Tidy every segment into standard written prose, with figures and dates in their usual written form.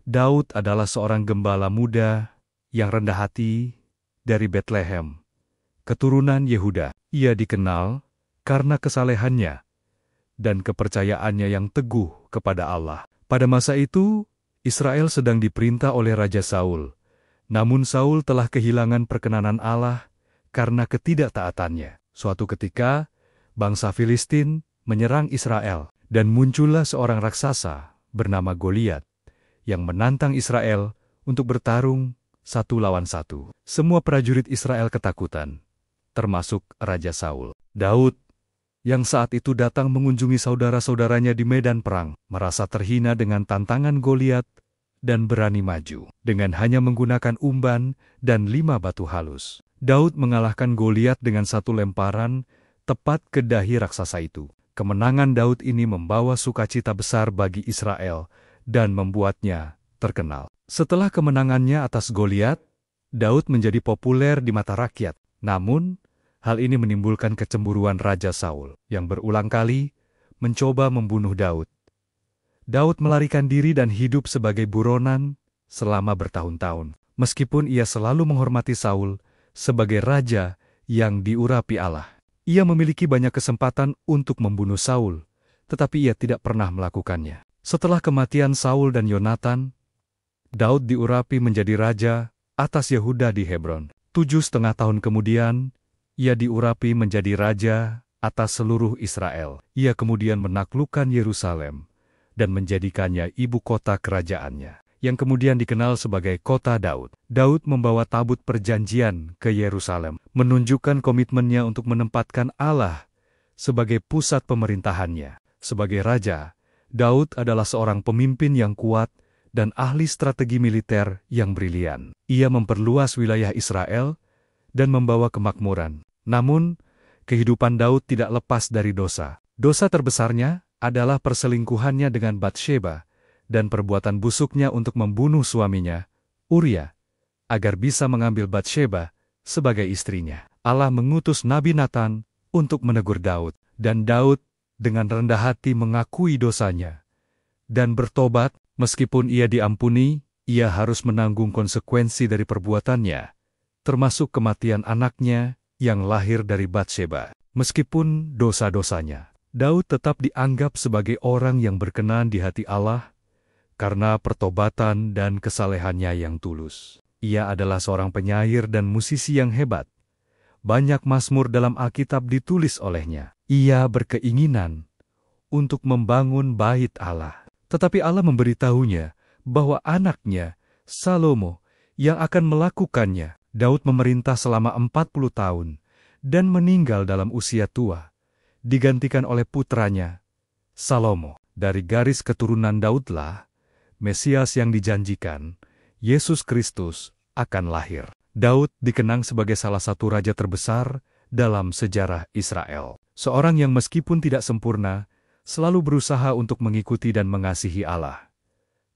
Daud adalah seorang gembala muda yang rendah hati dari Betlehem, keturunan Yehuda. Ia dikenal karena kesalehannya dan kepercayaannya yang teguh kepada Allah. Pada masa itu, Israel sedang diperintah oleh Raja Saul. Namun Saul telah kehilangan perkenanan Allah karena ketidaktaatannya. Suatu ketika, bangsa Filistin menyerang Israel, dan muncullah seorang raksasa bernama Goliat yang menantang Israel untuk bertarung 1 lawan 1. Semua prajurit Israel ketakutan, termasuk Raja Saul. Daud, yang saat itu datang mengunjungi saudara-saudaranya di medan perang, merasa terhina dengan tantangan Goliat dan berani maju. Dengan hanya menggunakan umban dan 5 batu halus, Daud mengalahkan Goliat dengan 1 lemparan tepat ke dahi raksasa itu. Kemenangan Daud ini membawa sukacita besar bagi Israel dan membuatnya terkenal. Setelah kemenangannya atas Goliat, Daud menjadi populer di mata rakyat. Namun, hal ini menimbulkan kecemburuan Raja Saul yang berulang kali mencoba membunuh Daud. Daud melarikan diri dan hidup sebagai buronan selama bertahun-tahun. Meskipun ia selalu menghormati Saul sebagai raja yang diurapi Allah. Ia memiliki banyak kesempatan untuk membunuh Saul, tetapi ia tidak pernah melakukannya. Setelah kematian Saul dan Yonatan, Daud diurapi menjadi raja atas Yehuda di Hebron. 7,5 tahun kemudian, ia diurapi menjadi raja atas seluruh Israel. Ia kemudian menaklukkan Yerusalem dan menjadikannya ibu kota kerajaannya, yang kemudian dikenal sebagai Kota Daud. Daud membawa tabut perjanjian ke Yerusalem, menunjukkan komitmennya untuk menempatkan Allah sebagai pusat pemerintahannya. Sebagai raja, Daud adalah seorang pemimpin yang kuat dan ahli strategi militer yang brilian. Ia memperluas wilayah Israel dan membawa kemakmuran. Namun, kehidupan Daud tidak lepas dari dosa. Dosa terbesarnya adalah perselingkuhannya dengan Batsheba dan perbuatan busuknya untuk membunuh suaminya, Uria, agar bisa mengambil Batsheba sebagai istrinya. Allah mengutus Nabi Nathan untuk menegur Daud, dan Daud dengan rendah hati mengakui dosanya dan bertobat. Meskipun ia diampuni, ia harus menanggung konsekuensi dari perbuatannya, termasuk kematian anaknya yang lahir dari Batsheba. Meskipun dosa-dosanya, Daud tetap dianggap sebagai orang yang berkenan di hati Allah karena pertobatan dan kesalehannya yang tulus. Ia adalah seorang penyair dan musisi yang hebat. Banyak mazmur dalam Alkitab ditulis olehnya. Ia berkeinginan untuk membangun bait Allah. Tetapi Allah memberitahunya bahwa anaknya, Salomo, yang akan melakukannya. Daud memerintah selama 40 tahun dan meninggal dalam usia tua, digantikan oleh putranya, Salomo. Dari garis keturunan Daudlah, Mesias yang dijanjikan, Yesus Kristus, akan lahir. Daud dikenang sebagai salah satu raja terbesar dalam sejarah Israel. Seorang yang meskipun tidak sempurna, selalu berusaha untuk mengikuti dan mengasihi Allah.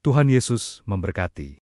Tuhan Yesus memberkati.